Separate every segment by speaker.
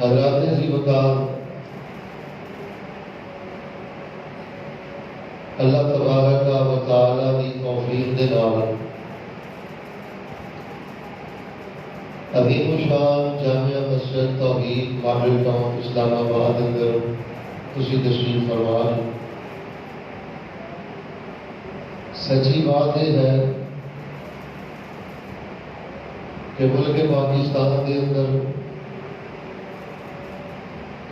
Speaker 1: حضرات ذی وقار، اللہ تبارک و تعالی دی توفیق دے نال عظیم الشان جامعہ مسجد توحید ماڈل ٹاؤن اسلام آباد اندر تسی تشریف فرما رہے۔ سچی بات یہ ہے کہ ملک پاکستان کے اندر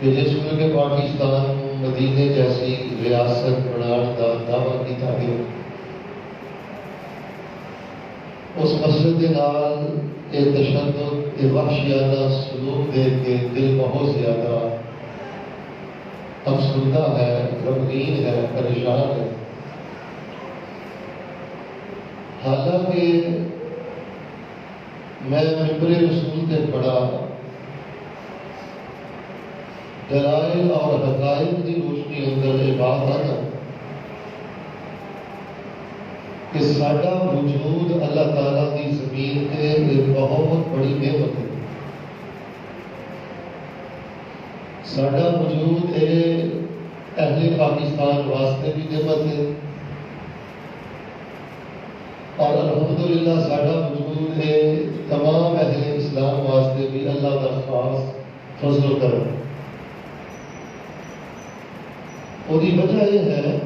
Speaker 1: کہ جس ملک پاکستان مدینے جیسی ریاست بنانے کا دعویٰ کیا گیا، اس مسجد کے نال یہ تشدد یہ وحشیانہ سلوک دیکھ کے دل بہت زیادہ افسردہ ہے، غمگین ہے، پریشان ہے۔ حالانکہ میں ممبر رسول سے پڑھا دلائل اور حقائق کی روشنی اندر یہ بات آنا کہ ساڈا وجود اللہ تعالیٰ کی زمین سے ایک بہت بڑی نعمت ہے۔ ساڈا وجود اہل پاکستان واسطے بھی نعمت ہے، اور الحمدللہ ساڈا وجود ہے تمام اہل اسلام واسطے بھی اللہ کا خاص فضل و کرم۔ اور یہ وجہ یہ ہے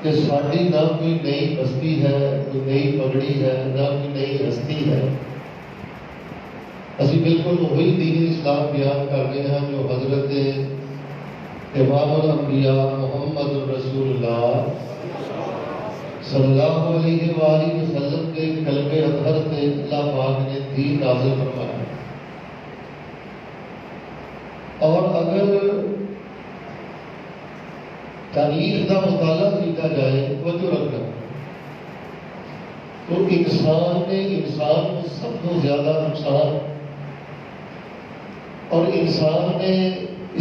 Speaker 1: کہ ساری نہ کوئی نئی بستی ہے، کوئی نئی پگڑی ہے، نہ کوئی نئی ہستی ہے۔ اسی بالکل وہی دین اسلام بیان کر رہے ہیں جو حضرت امام الانبیاء محمد رسول اللہ صلی اللہ علیہ وآلہ وسلم کے قلب اطہر سے اللہ پاک نے دین نازل فرمایا۔ اور اگر تاریخ کا مطالعہ کیا جائے توجہ رکھنا تو انسان کو سب کو زیادہ نقصان اور انسان نے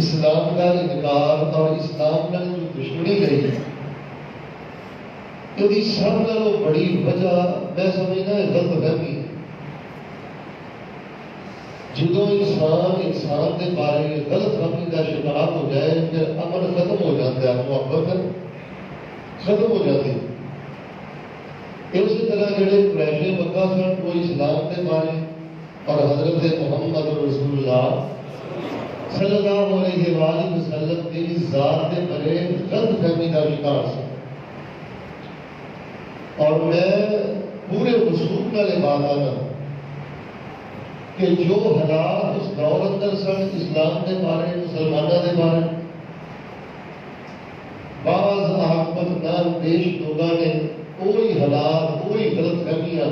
Speaker 1: اسلام کا انکار اور اسلام کا جو دشمنی گئی یہ سب نالوں بڑی وجہ میں سمجھنا ہے غلط فہمی ہے۔ جدو انسان کے بارے غلط فہمی کا شکار ہو جائے پھر امن ختم ہو جاتا ہے، محبت ختم ہو جاتی ہے۔ اسی طرح جڑے قریش مکہ سن وہ اسلام کے بارے اور حضرت محمد رسول اللہ صلی اللہ علیہ وآلہ وسلم کی ذات کے بارے غلط فہمی کا شکار سن۔ اور میں پورے وصول والے بات آنا کہ جو حالات اس دور اندر سن اسلام کے بارے مسلمانوں کے بارے بعض آکمت نام پیش لوگوں نے کوئی حالات کوئی غلط فہمیاں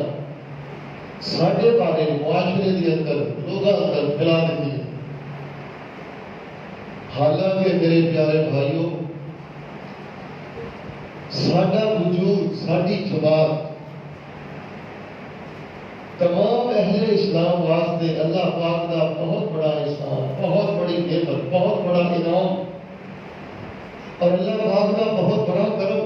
Speaker 1: ساڈے بارے معاشرے کے اندر لوگوں اندر پھیلا دیتی ہیں۔ حالانکہ میرے پیارے بھائیوں ساڈا وجود ساڈی جماعت تمام اہل اسلام واسطے اللہ پاک کا بہت بڑا احسان، بہت بڑی نعمت، بہت بڑا انعام اور اللہ پاک کا بہت بڑا کرم۔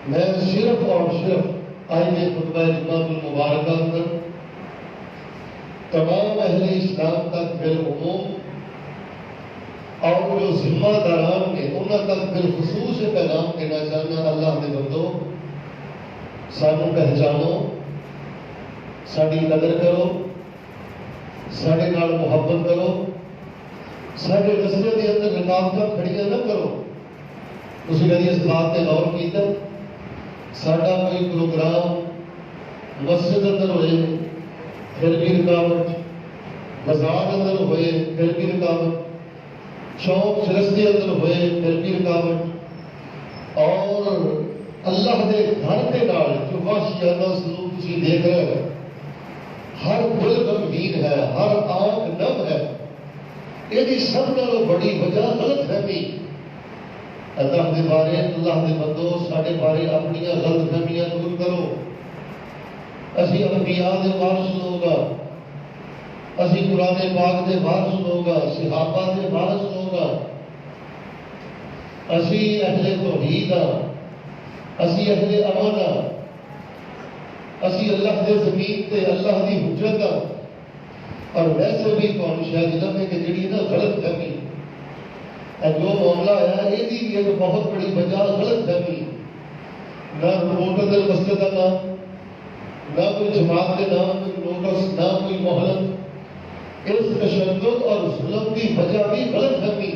Speaker 1: میں صرف اور صرف آئے خطبہ جمعہ المبارکہ اندر تمام اہل اسلام تک بالعموم اور جو ذمہ داران نے انہوں تک بالخصوص پیغام دینا چاہنا، اللہ کے بندو سانو پہچانو، ساری قدر کرو، سارے نال محبت کرو، سارے رستے کے اندر رکاوٹاں کھڑیاں نہ کرو۔ تسی کبھی اس بات پہ غور کیتا ساڈا کوئی پروگرام مسجد اندر ہوئے پھر بھی رکاوٹ، بازار اندر ہوئے پھر بھی رکاوٹ، چوک چرستے اندر ہوئے پھر بھی رکاوٹ، اور اللہ کے گھر کے نال جو وحشیانہ سلوک تسی دیکھ رہے ہیں، ہر دل غمگین ہے، ہر آنکھ نم ہے۔ یہ سب نالوں بڑی وجہ غلط فہمی۔ اللہ کے بارے اللہ کے بندو سارے بارے اپنی غلط فہمیاں دور کرو۔ اسی انبیاء دے وارث لوگ ہاں، اسی قرآن پاک دے وارث لوگ ہاں، صحابہ دے وارث لوگ ہاں، اسی اہل توحید ہاں، اسی اہل امن ہاں، اسی اللہ دے زمین تے اللہ دی حجت ہاں۔ اور ویسے بھی تمہیں شاید علم ہے کہ جڑی نا غلط فہمی جو معاملہ ہے یہ بھی ایک بہت بڑی وجہ غلط فہمی، نہ رپورٹر دل مسجد کا نام، نہ کوئی جماعت کے نام کوئی نوٹس، نہ کوئی مہلت، اس تشدد اور ظلم کی وجہ بھی غلط فہمی،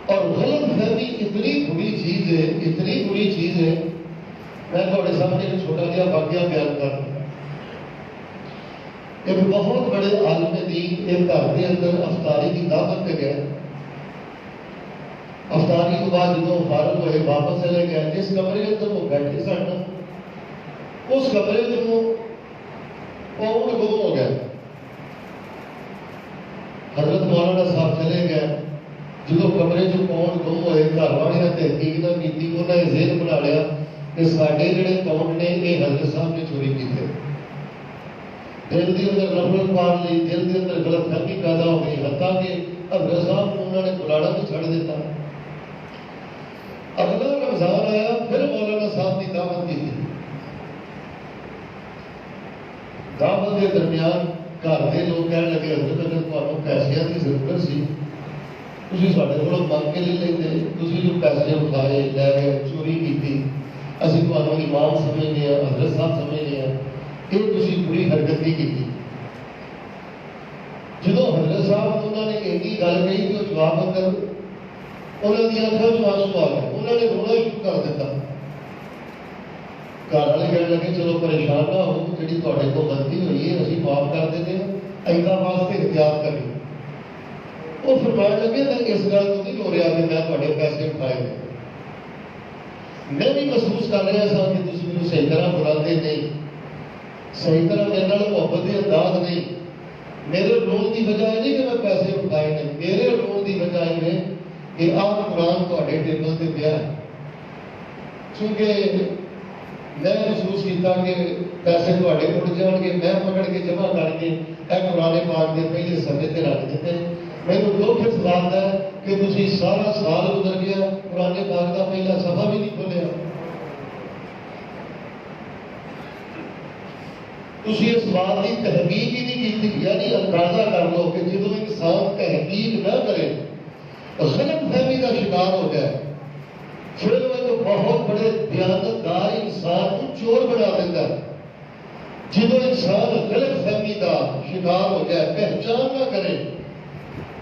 Speaker 1: اور غلط فہمی اتنی بری چیز ہے، اتنی بری چیز ہے. میں تھوڑے سامنے ایک چھوٹا جہا واقعہ بیان کر رہا ہوں. ایک بہت بڑے عالم دین ایک گھر کے اندر افطاری کی دعوت پہ گئے. افطاری کے بعد جب فارغ ہوئے واپس چلے گئے. جس کمرے کے اندر وہ بیٹھے سن اس کمرے میں وہ پاؤنڈ گم ہو گیا. حضرت مولانا صاحب چلے گئے. جب کمرے چ پاؤنڈ گم ہوئے گھر والے تحقیق نہ کی، انہوں نے ذہن بنا لیا کہ سارے جڑے پاؤنڈ نے یہ حضرت صاحب نے چوری کیتے. دل کے اندر نفرت پال لی، دل کے اندر غلط فہمی پیدا ہو گئی، حتیٰ کہ حضرت صاحب کو انہوں نے بلاڑا بھی چھڑ دیتا. اگلا رمضان آیا، پھر مولانا صاحب کی دعوت کی تھی. دعوت کے درمیان گھر کے لوگ کہنے لگے حضرت اگر تمہیں پیسوں کی ضرورت سی تھی سارے کو منگ کے لے لیتے، تھی جو پیسے اٹھائے لے گئے چوری کی، اسی تمہیں امام سمجھنے ہیں، حضرت صاحب سمجھنے ہیں، یہ تھی بری حرکت نہیں کی. جب حضرت صاحب انہوں نے ایسی گل کہی کہ جواب اندر انہوں نے آنکھوں چ آنسو آ گئے، انہوں نے رونا شروع کر دیتا. گھر والے کہنے لگے چلو پریشان نہ ہو، جی تے کو غلطی ہوئی ہے اسی معاف کر دیتے ہیں، ایسا واسطے احتیاط کریں. وہ فرمانے لگے میں اس گل کو نہیں ہو رہا کہ میں تھوڑے پیسے اٹھائے گئے، میں بھی محسوس کر رہا سا کہ تم مجھے صحیح طرح بلاتے نہیں، صحیح طرح میرے نال محبت کے انداز نہیں. میرے رون کی وجہ یہ نہیں کہ میں پیسے اٹھائے نہیں، میرے رون کی وجہ یہ ہے کہ آپ قرآن تے ٹیبل سے پیا ہے. چونکہ میں محسوس کیا کہ پیسے تے اٹھ جان گے، میں پکڑ کے جمع کر کے اے قرآن پاک کے پہلے صفحے سے رکھ دیتے. میرے دکھ اس بات ہے کہ تھی سارا سال گزر گیا قرآن پاک کا پہلا صفحہ بھی نہیں کھولیا. تھی اس بات کی تحقیق ہی نہیں کی. یعنی اندازہ کر لو کہ جب انسان تحقیق نہ کرے، غلط فہمی کا شکار ہو جائے، پھر وہ بہت بڑے دیانتدار انسان کو چور بنا دیتا ہے. جب انسان غلط فہمی کا شکار ہو جائے، پہچان نہ کرے،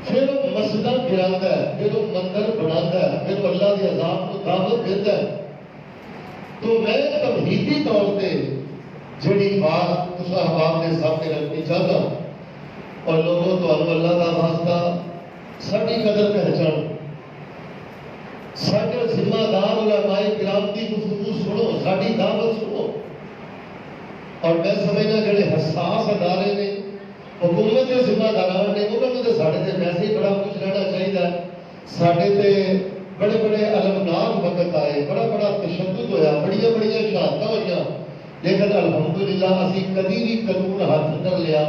Speaker 1: پھر وہ مسجد گراتا ہے، پھر وہ مندر بناتا ہے، پھر وہ اللہ کے عذاب کو دعوت دیتا ہے. تو میں توحیدی طور پہ جڑی بات اس احباب کے سامنے رکھنی چاہتا ہوں، اور لوگوں تو اللہ کا واسطہ ساری قدر پہچان، سارے ذمہ دار علماء کرام کی گفتگو سنو، ساری دعوت سنو. اور میں سمجھنا جڑے حساس ادارے نے، حکومت کے ذمہ داران نے، انہوں نے سارے تے ویسے ہی بڑا کچھ رہنا چاہیے. سارے تے بڑے بڑے المناک وقت آئے، بڑا بڑا تشدد ہویا، بڑی بڑی شہادتیں ہوئی، لیکن الحمدللہ اسی کبھی بھی قانون ہاتھ کر لیا.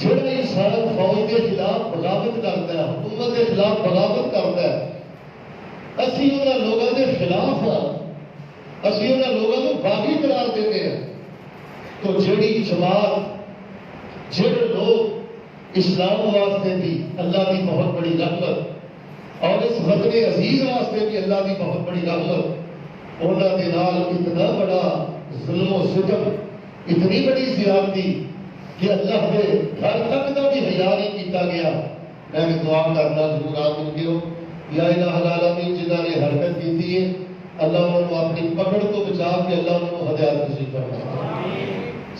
Speaker 1: جڑا انسان فوج کے خلاف بغاوت کرتا ہے، حکومت کے خلاف بغاوت کرتا ہے، اسی انہاں لوگوں کے خلاف ہاں، اسی انہاں لوگوں کو باغی قرار دیتے ہیں. تو جڑی جماعت، جڑے لوگ اسلام واسطے بھی اللہ کی بہت بڑی رحمت اور اس وطن عزیز واسطے بھی اللہ کی بہت بڑی رحمت، انہوں کے نال اتنا بڑا ظلم و ستم، اتنی بڑی زیادتی کہ اللہ کے گھر تک کا بھی حیا نہیں کیتا گیا. میں بھی دعا کرنا ضرور آمین کیوں. یا الہ العالمین جنہوں نے حرکت کی ہے، اللہ انہوں اپنی پکڑ کو بچا کے اللہ انہوں ہدایت نصیب فرما.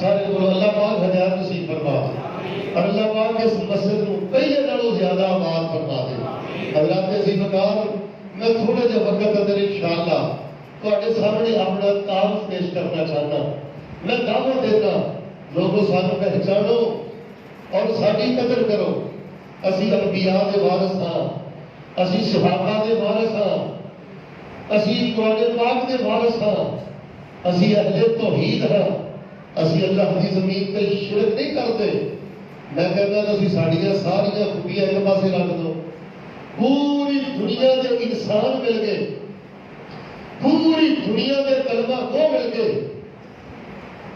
Speaker 1: سارے بولو اللہ پاک ہدایت نصیب فرما دے، اور اللہ پاک اس مسجد کو پہلے نالوں زیادہ آباد فرما دے. حضرات عزیزگار، میں تھوڑے جے وقت اندر انشاءاللہ تواڈے سامنے اپنا تعارف پیش کرنا چاہتا. میں دعوت دینا لوگوں سانو پہچانو اور ساری قدر کرو. اسی انبیاء دے وارث ہاں، اسی صحابہ دے وارث ہاں، اسی قرآن پاک دے وارث ہاں، اسی اہل توحید ہاں، اسی اللہ کی زمین تے شرک نہیں کرتے. میں کہتا کہ اسی ساڑیاں ساریاں خوبیاں ایک پاسے رکھ دو. پوری دنیا دے انسان مل گئے، پوری دنیا دے کلمہ کو مل گئے،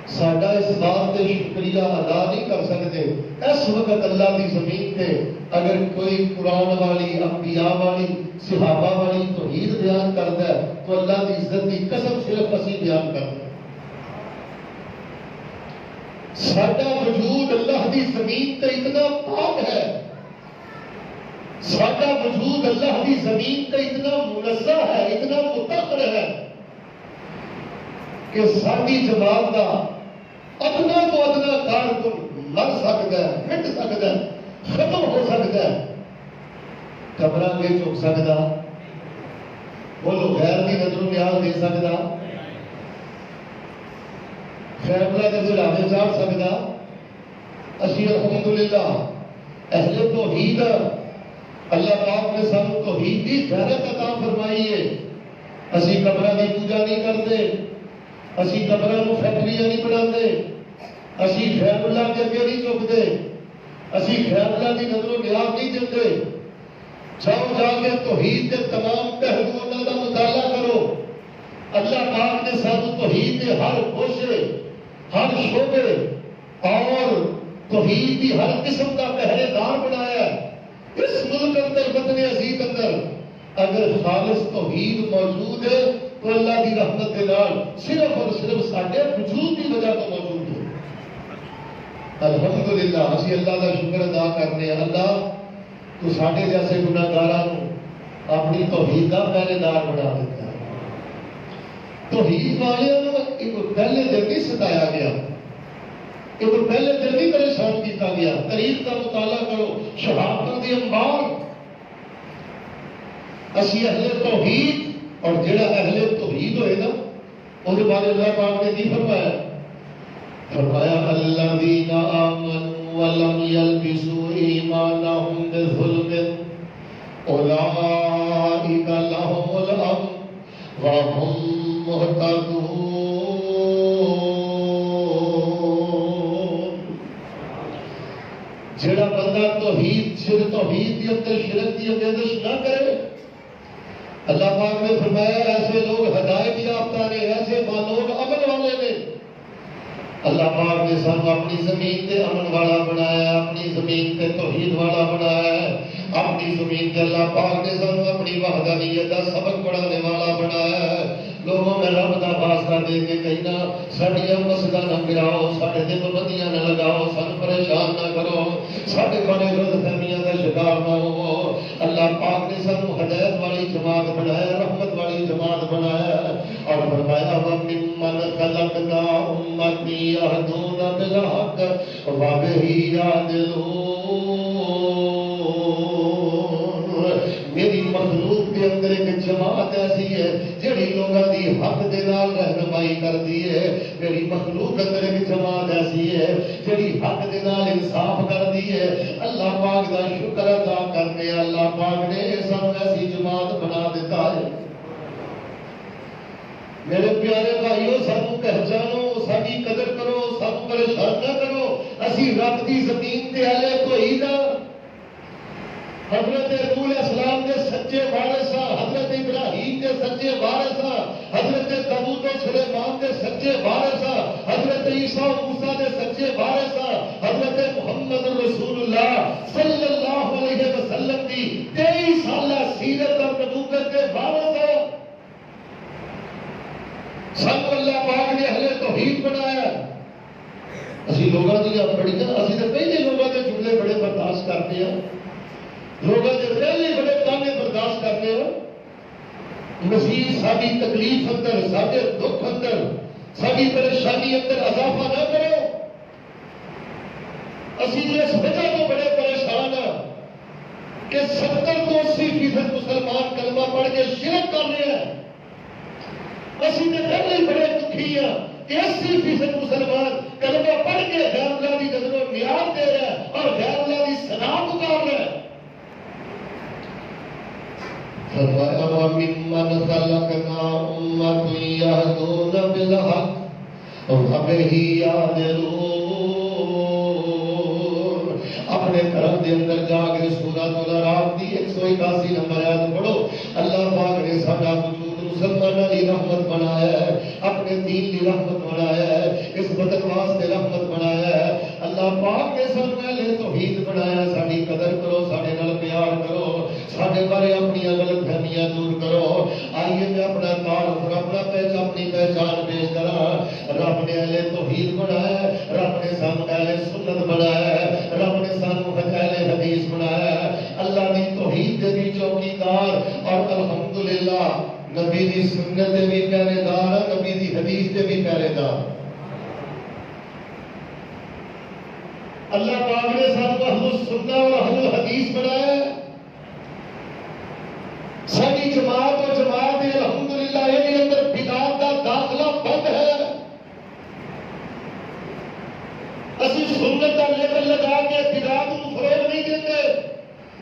Speaker 1: ساڈا اس بات تے شکریہ ادا نہیں کر سکتے. اس وقت اللہ کی زمین تے اگر کوئی قرآن والی، انبیاء والی، صحابہ والی توحید بیان کرتا ہے تو اللہ کی عزت کی قسم صرف اسی بیان کرتے ہیں. ساڈا وجود اللہ کی زمین تے اتنا پاک ہے، ساڈا وجود اللہ کی زمین تے اتنا منزہ ہے، اتنا مطہر ہے کہ ساری جماعت کا ادنا تو ادنا کارکن مر سکتا ہے، مٹ سکتا ہے، ختم ہو سکتا ہے. قبراں کے چک سکتا، بولو غیر کی نظروں نیاز دے سکتا، خیبلہ کے چڑھاوے چاڑ سکتا. اسی الحمدللہ اہل توحید، اللہ پاک نے سانو توحید کی غیرت عطا فرمائی ہے. اسی قبراں کی پوجا نہیں کرتے، اسی قبراں کو فیکٹریاں نہیں بناتے، اسی خیر اللہ کے اگے نہیں جھکتے، اسی خیر اللہ کی نظروں نیاز نہیں دیتے. جاؤ جا کے توحید کے تمام پہلوؤں کا مطالعہ کرو. اللہ پاک نے سانو توحید کے ہر گوشے، ہر شعبے اور توحید کی ہر قسم کا پہرے دار بنایا ہے. اس ملک اندر، وطن عزیز اندر اگر خالص توحید موجود ہے تو اللہ کی رحمت کے نال صرف اور صرف ساڈے وجود کی وجہ تو موجود ہے. الحمدللہ اسی اللہ کا شکر ادا کرنے. اللہ تو ساڈے جیسے گناہگاراں نوں اپنی توحید کا پہرے دار بنا دیتا ہے. توحید والوں کو پہلے دن ہی ستایا گیا، کہ وہ پہلے دن ہی پریشان کیتا گیا. تاریخ کا مطالعہ کرو، شہادتوں کے انبار. اسی اہل توحید، اور جڑا اہل توحید ہوئے نا ان کے بارے اللہ پاک نے کی فرمایا؟ فرمایا الذین آمنوا ولم یلبسوا ایمانہم بظلم اولئک لہم الامن وہم مہتدون. جڑا بندہ توحید کے اندر شرک کی اندیش نہ کرے، اللہ پاک نے فرمایا ایسے لوگ ہدایت یافتہ نے، ایسے لوگ امن والے نے. اللہ پاک نے سانو اپنی زمین تے امن والا بنایا، اپنی زمین تے توحید والا بنایا، اپنی زمین تے اللہ پاک نے سانو اپنی وحدانیت کا سبق پڑھانے والا بنایا. لوگوں میں رب کا واسطہ دے کے کہنا ساڈیاں مسجداں نہ گراؤ، ساڈے تے پابندیاں نہ لگاؤ، سانو پریشان نہ کرو، ساڈے بڑے غلط فہمیاں کا شکار نہ ہو. اللہ پاک نے سانو ہدایت والی جماعت بنایا، رحمت والی جماعت بنایا، اور فرمایا وَمِمَّنْ خَلَقْنَا أُمَّةً يَهْدُونَ بِالْحَقِّ وَبِهِ يَعْدِلُونَ. میری مخلوق کے اندر ایک جماعت ایسی ہے جڑی لوگوں کی حق دے نال رہنمائی کرتی ہے. میری مخلوق کے اندر ایک جماعت ایسی ہے جڑی حق دے نال انصاف کرتی ہے. اللہ پاک کا شکر ادا کرنے، اللہ پاک نے سب ایسی جماعت بنا دیتا ہے. میرے پیارے بھائیو، سانو پہچانو، ساری قدر کرو، سانو پریشان نہ کرو. اسی رب کی زمین تے اہل توحید، حضرت نوح علیہ السلام کے سچے وارث، حضرت ابراہیم کے سچے وارث، حضرت داؤد و سلیمان کے سچے وارث، حضرت عیسیٰ و موسیٰ کے سچے وارث، حضرت محمد رسول اللہ صلی اللہ علیہ وسلم کی 23 سالہ سیرت اور نبوت کے وارث. سب اللہ پاک نے اہل توحید بنایا. اسی لوگوں کی بڑی، اسی تو پہلے لوگوں کے جملے بڑے برداشت کرتے ہیں، لوگوں کے پہلے بڑے تانے برداشت کرتے ہو. مزید ساری تکلیف اندر، سارے دکھ اندر، ساری پریشانی اندر اضافہ نہ کرو. اسی اس وجہ تو بڑے پریشان ہیں کہ 70 to 80% مسلمان کلمہ پڑھ کے شرک کر رہے ہیں. اسی نے پہلے بڑے دکھی ہیں کہ 80% مسلمان کلمہ پڑھ کے غیر اللہ کی نظروں نیاز دے رہے ہیں اور غیر اللہ کی ثنا پکار رہے ہیں. فرمایا وَمِمَّنْ خَلَقْنَا أُمَّةً يَهْدُونَ بِالْحَقِّ وَبِهِ يَعْدِلُونَ. اپنے گھر کے اندر جا کے سورۃ الأعراف کی 181 نمبر آیت پڑھو. اللہ پاک نے سارا وجود مسلمانوں کی رحمت بنایا ہے، اپنے دین کی رحمت بنایا ہے، اس وطن واسطے رحمت بنایا ہے۔ اللہ پاک نے سب پہلے توحید بنایا، ساری قدر کرو، سارے نال پیار کرو، سارے بارے اپنی غلط فہمیاں دور کرو۔ آئیے میں اپنا تعارف اور اپنا اپنی پہچان پیش کرا۔ رب نے اہل توحید بنایا ہے، رب نے سانو اہل سنت بنایا ہے، رب نے سانو اہل حدیث بنایا ہے۔ اللہ نے توحید دے بھی چوکیدار اور الحمدللہ نبی دی سنت دے بھی پہرے دار، نبی دی حدیث دے بھی پہرے دار۔ اللہ پاک نے سانو اہل السنت اور اہل الحدیث بنایا ہے۔ ساری جماعت اور جماعت الحمدللہ یہ اندر بدعت کا داخلہ بند ہے۔ اسی سنت کا لیبل لگا کے بدعت کو فروغ نہیں دیتے،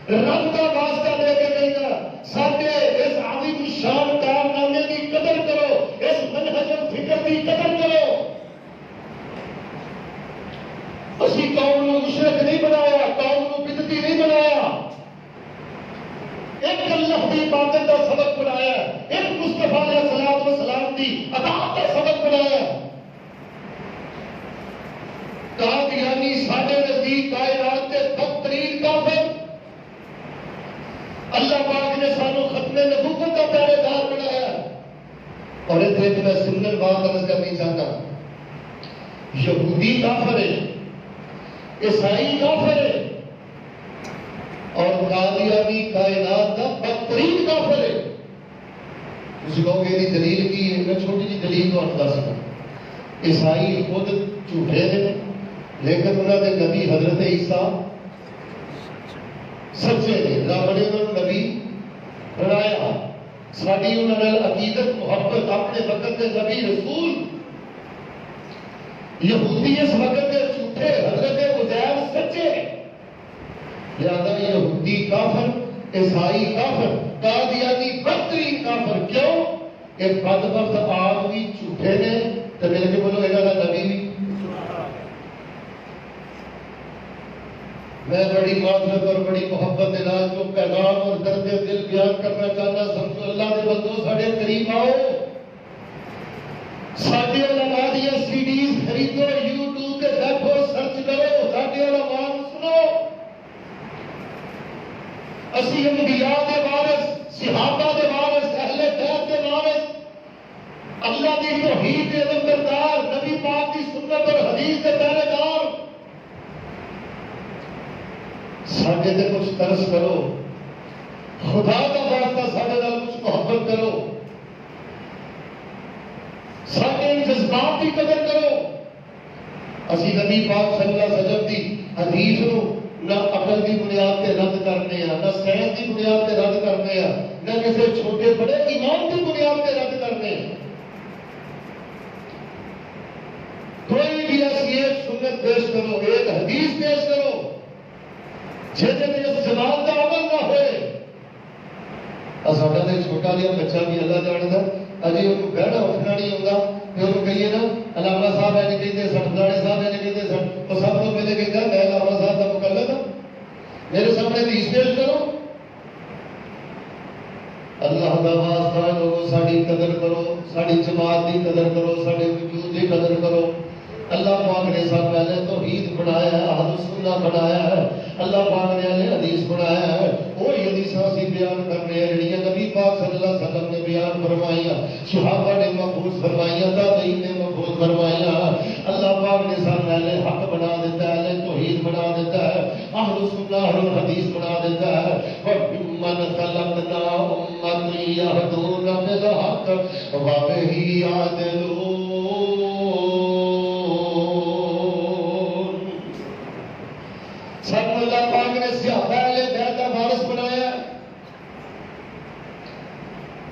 Speaker 1: رب کا واسطہ دے کے کہنا ساڈے اس عظیم الشان کارنامے کی قدر کرو، اس منہج و فکر کی قدر کرو۔ اسی قوم کو مشرک نہیں بنایا، قوم کو بدعتی نہیں بنایا، ایک اللہ کی عبادت کا سبق بنایا، ایک مصطفیٰ علیہ الصلوۃ والسلام کی اطاعت کا سبق بنایا۔ قادیانی ساڈے نزدیک کائنات کے بدترین کافر، اللہ پاک نے سانو ختم نبوت کا پہرے دار بنایا۔ اور ایک میں سنن بات عرض کرنی چاہتا ہوں، یہودی کافر ہے، عیسائی کافر ہے، اور قادیانی کائنات کا بدترین کافر ہے۔ کسی کہو گے دلیل کی ہے، میں چھوٹی جی دلیل تو آپ دس سکتا۔ عیسائی خود جھوٹے ہیں، لیکن انہوں نے نبی حضرت عیسیٰ سچے نے، رب نے انہوں نے نبی بنایا۔ ساری انہوں نے عقیدت محبت اپنے وقت کے نبی رسول۔ یہودی اس وقت کے جھوٹے، حضرت عزیر سچے، لہذا یہودی کافر، عیسائی کافر، قادیانی بدترین کافر۔ کیوں؟ کہ بدبخت آدمی جھوٹے نے تو مل کے بولو انہوں کا نبی بھی۔ میں بڑی معذرت اور بڑی محبت کے نال جو پیغام اور درد دل بیان کرنا چاہتا، سمجھو اللہ کے بندو ساڈے قریب آؤ، ساڈے علماء دی CDs خریدو، YouTube تے دیکھو، سرچ کرو، ساڈے علماء سنو۔ اسی انبیاء دے وارث، صحابہ دے وارث، اہل بیت دے وارث، اللہ دی توحید دے نمبردار، نبی پاک دی سنت اور حدیث دے پہرے دار۔ ساڈے تے کچھ ترس کرو، خدا کا واسطہ ساڈے نال کچھ محبت کرو، ساڈے جذبات کی قدر کرو۔ اسی نبی پاک صلی اللہ علیہ وسلم دی حدیث نو نہ عقل کی بنیاد پہ رد کرنے ہیں، نہ سائنس کی بنیاد پہ رد کرنے ہیں، نہ کسی چھوٹے بڑے ایمان کی بنیاد پہ رد کرنے ہیں۔ کوئی بھی ایسی ایک سنت پیش کرو، ایک حدیث پیش کرو جہاں اس جماعت کا عمل نہ ہوئے۔ ساڈا تو چھوٹا جہا بچہ بھی اللہ جانتا، اجے وہ بہنا اٹھنا نہیں ہوتا، پھر وہ کہیے نا علامہ صاحب ایسے کہتے سن، فلانے صاحب ایسے کہتے سن، تو سب تو پہلے کہتا میں علامہ صاحب کا مقلد ہوں، میرے سامنے حدیث پیش کرو۔ اللہ کا واسطہ لوگوں ساری قدر کرو، ساری جماعت کی قدر کرو، سارے وجود کی قدر کرو۔ اللہ پاک نے سب پہلے توحید بنایا ہے، اہل سنت بنایا ہے، اللہ پاک نے اہل حدیث بنایا ہے۔ وہی حدیثاں اسی بیان کرنے ہیں جڑیاں نبی پاک صلی اللہ علیہ وسلم نے بیان فرمائیاں، صحابہ نے محفوظ فرمائیاں، تابعین نے محفوظ فرمائیاں۔ اللہ پاک نے سب اہل حق بنا دیتا ہے، اہل توحید بنا دیتا ہے، اہل سنت اہل حدیث بنا دیتا ہے۔ وَمِمَّنْ خَلَقْنَا أُمَّةً يَهْدُونَ بِالْحَقِّ وَبِهِ يَعْدِلُونَ۔ اللہ پاک نے صحابہ اہل بیت کا وارث بنایا۔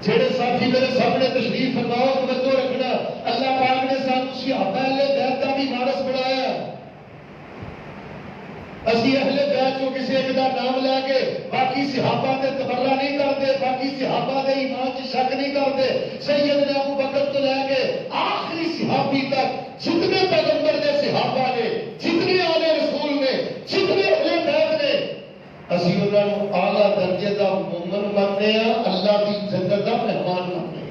Speaker 1: جڑے ساتھی میرے سامنے تشریف فرماؤ توجہ رکھنا، اللہ پاک نے سانو صحابہ اہل بیت کا بھی وارث بنایا۔ اسی اہل بیت کو کسی ایک کا نام لے کے باقی صحابہ تے تبرہ نہیں کرتے، باقی صحابہ دے ایمان سے شک نہیں کرتے۔ سیدنا ابو بکر تو لے کے آخری صحابی تک جتنے پیغمبر دے صحابہ نے، جتنے آل رسول نے، جتنے اہل بیت نے، اسی انہوں نے اعلیٰ درجے کا مومن ماننے ہیں، اللہ کی جنت کا مہمان ماننے ہیں۔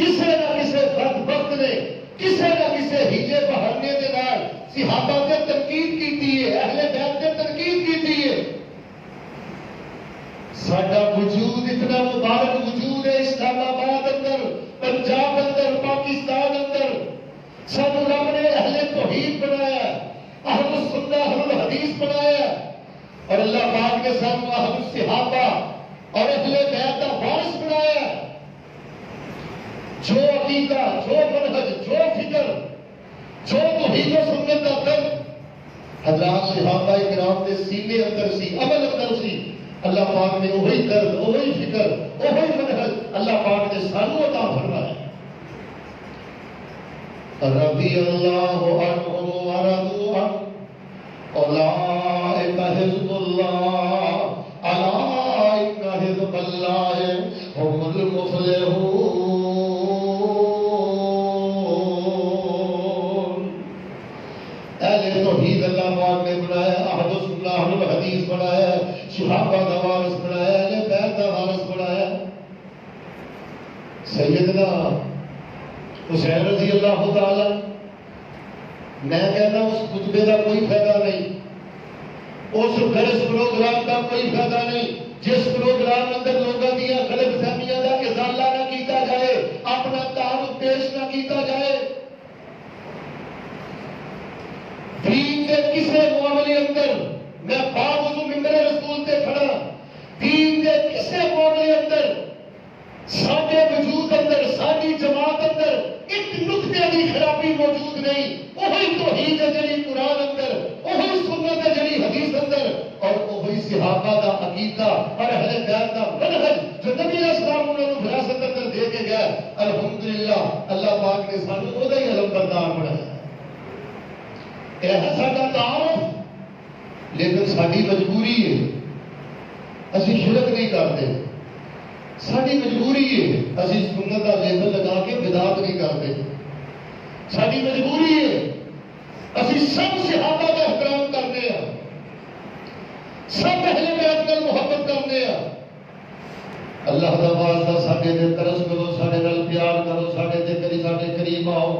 Speaker 1: کسے نہ کسے بدبخت نے کسے نہ کسے ہیلے بہانے دے نال صحابہ تے تنقید کیتی ہے، اہل بیت تے تنقید کیتی ہے۔ ساڈا وجود اتنا مبارک وجود ہے اسلام آباد اندر، پنجاب اندر، پاکستان اندر، سب رب نے اہل توحید بنایا، اہل السنہ اہل الحدیث بنایا، اور اللہ پاک نے سب اہل الصحابہ اور اہل بیت کا وارث بنایا۔ جو عقیدہ، جو منہج، جو فکر، جو توحید و سنت کا درد حضرات صحابہ کرام کے سینے اندر سی، عمل اندر سی، اللہ پاک نے وہی درد، وہی فکر، وہی منہج اللہ پاک نے سانو عطا فرمایا۔ رضی اللہ عنہم ورضوا عنہ اولئک حزب اللہ الا ان حزب اللہ هم المفلحون۔ اہل توحید اللہ پاک نے بنایا، اہل سنہ اہل الحدیث بنایا، صحابہ کا وارث بنایا، اہل بیت کا وارث بنایا۔ سیدنا حسین رضی اللہ تعالی، میں کہتا ہوں اس خطبے کا کوئی فائدہ نہیں، اس درس پروگرام کا کوئی فائدہ نہیں جس پروگرام اندر لوگوں دیا غلط فہمیاں کا ازالہ نہ کیتا جائے، اپنا تعارف پیش نہ کیتا جائے۔ دین کے کسے معاملے اندر میں باوضو ممبر رسول تے کھڑا، دین کے کسے معاملے اندر ساڈے وجود اندر، ساری جماعت اندر ایک نقطے کی خرابی موجود نہیں۔ وہی توحید ہے جڑی قرآن اندر، وہی سنت ہے جڑی حدیث اندر، اور وہی صحابہ کا عقیدہ اور اہل بیت کا منہج جو نبی علیہ السلام انہوں نے وراثت اندر دے کے گیا۔ الحمدللہ اللہ پاک نے سانو وہدا ہی علم بردار بنایا۔ یہ ہے ساڈا تعارف، لیکن ساری مجبوری ہے، اسی شرک نہیں کرتے، ساری مجبوری ہے اسی سنت کا لیبل لگا کے بدعت نہیں کرتے، ساری مجبوری ہے اسی سب صحابہ کا احترام کرتے ہیں، سب اہل بیت کا محبت کرتے ہیں۔ اللہ دا واسطہ ساڈے تے ترس کرو، ساڈے نال پیار کرو، ساڈے تے کری ساڈے قریب آؤ۔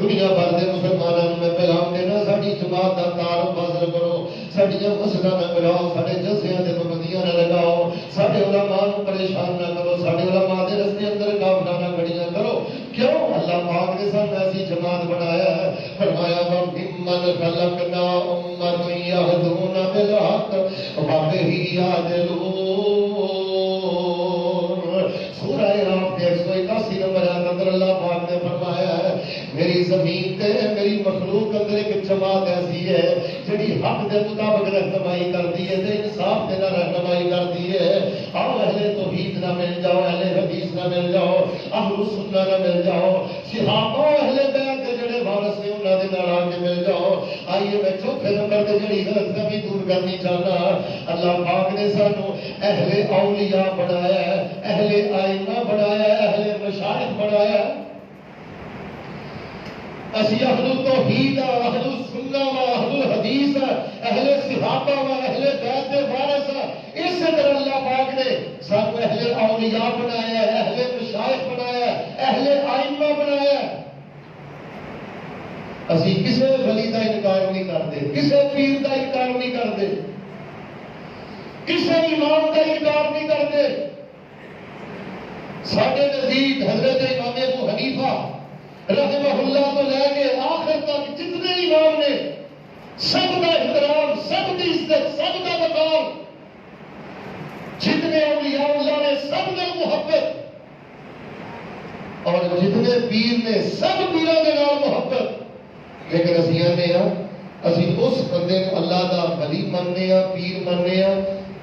Speaker 1: دنیا بھر دے مسلمانوں میں پیغام دینا، ساڈی جماعت دا تعارف حاصل کرو، ساڈیاں مسجداں نہ ملاؤ، ساڈے جلسیاں تے پابندیاں نہ لگاؤ، ساڈے علماء نوں پریشان نہ کرو، ساڈے علماء دے رستے اندر رکاوٹاں کھڑیاں کرو۔ کیوں؟ اللہ پاک نے سانوں ایسی جماعت بنایا ہے، فرمایا وَمِمَّنْ خَلَقْنَا أُمَّةً يَهْدُونَ بِالْحَقِّ وَبِهِ يَعْدِلُونَ۔ سورہ اعراف کے 181 نمبر آیت اندر اللہ پاک نے فرمایا ہے میری زمین تے میری مخلوق اندر ایک جماعت ایسی ہے جڑی حق دے مطابق رہنمائی کرتی ہے تے انصاف دے نال رہنمائی کرتی ہے۔ آؤ اہل توحید نہ مل جاؤ، اہل حدیث نہ مل جاؤ، اہل سنہ نہ مل جاؤ، صحابہ اہل بیت کے جڑے وارث نے انہاں دے نال آ کے مل جاؤ۔ آئیے میں چوتھے نمبر تے جڑی غلط فہمی دور کرنی چاہنا، اللہ پاک نے سانو اہل اولیاء بنایا ہے، اہل ائمہ بنایا ہے، اہل مشائخ بنایا ہے۔ اسی اہل توحید، اہل سنہ و اہل الحدیث، اہل صحابہ و اہل بیت کے وارث۔ اس طرح اللہ پاک نے سب اہل اولیاء بنایا ہے، اہل مشائخ بنایا ہے، اہل ائمہ بنایا ہے۔ اسی کسے ولی کا انکار نہیں کرتے، کسے پیر کا انکار نہیں کرتے، کسے امام کا انکار نہیں کرتے۔ ساڈے نزدیک حضرت امام ابو حنیفہ رحمہ اللہ کو لے کے آخر تک جتنے امام نے سب کا احترام، سب کی عزت، سب کا وقار، جتنے اولیاء اللہ نے سب نے محبت، اور جتنے پیر نے سب پیروں کے نال محبت۔ لیکن اسی آنے ہاں اسی اس بندے کو اللہ دا ولی مننے ہاں، پیر مننے ہاں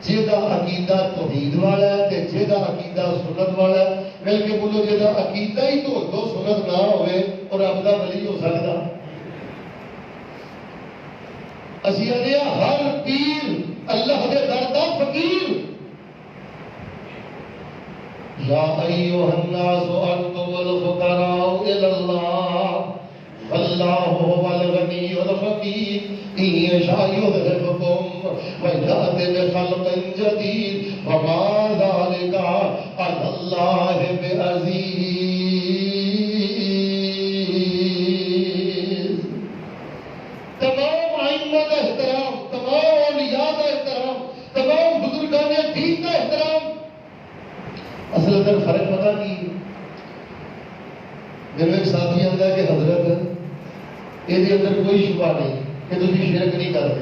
Speaker 1: جہاں عقیدہ توحید والا ہے تے جہاں عقیدہ سنت والا ہے۔ مل کے بولو جہاں عقیدہ ہی تو سنت نہ ہوئے اور رب دا ولی ہو سکتا۔ اسی آنے ہر پیر اللہ دے در دا فقیر۔ یا ایھا الناس انتم الفقراء الی اللہ واللہ هو الغنی الحمید ان یشاء یذہبکم ویأتی بخلق جدید وما ذلک علی اللہ بعزیز۔ حضرت فرق پتا کی میرے ایک ساتھی آتا ہے کہ حضرت یہ اندر کوئی شبہ نہیں کہ تم شرک نہیں کرتے،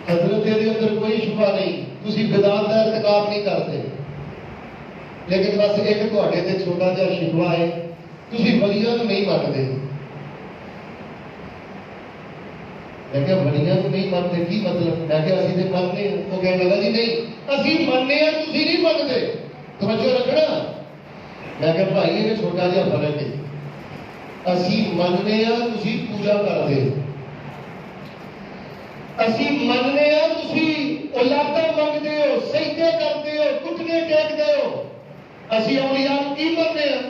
Speaker 1: حضرت یہ اندر کوئی شبہ نہیں تسی بدعت کا ارتکاب نہیں کرتے، لیکن بس ایک تواڈے تے چھوٹا جہا شکوہ ہے تسی ولیاں نوں نہیں مانتے۔ میں کہ ولیاں نوں نہیں مانتے کی مطلب؟ میں کہ اسی تے مانتے ہیں۔ وہ کہنے لگا جی نہیں اسی ماننے ہیں تسی نہیں مانتے، توجہ رکھنا۔ میں کہ بھائی یہ چھوٹا جہا فرق ہے، اسی ماننے ہیں تسی پوجا کرتے، اسی ماننے ہیں تسی اولاداں منگتے ہو، سجدے کرتے ہو، گھٹنے ٹیکتے ہو، اسی اولیاء کی ماننے ہیں؟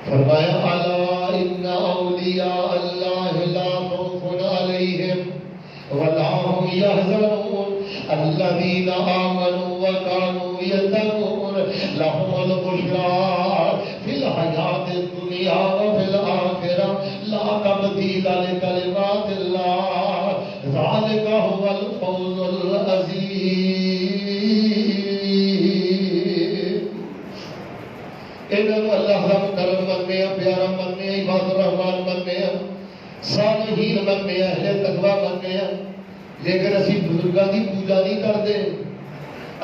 Speaker 1: فرمایا الا ان اولیاء اللہ لا خوف علیہم ولا هم يحزنون الذين آمنوا وكانوا يتقون لهم البشرى في الحياة الدنيا وفي الآخرة لا تبديل لكلمات الله ذلك هو الفوز العظيم۔ انہوں اللہ کا کرم مننے ہیں، پیارا مننے ہیں، عباد الرحمن مننے ہیں، صالحین مننے ہیں، اہل تقوی مننے ہیں، لیکن اسی بزرگاں دی پوجا نہیں کرتے،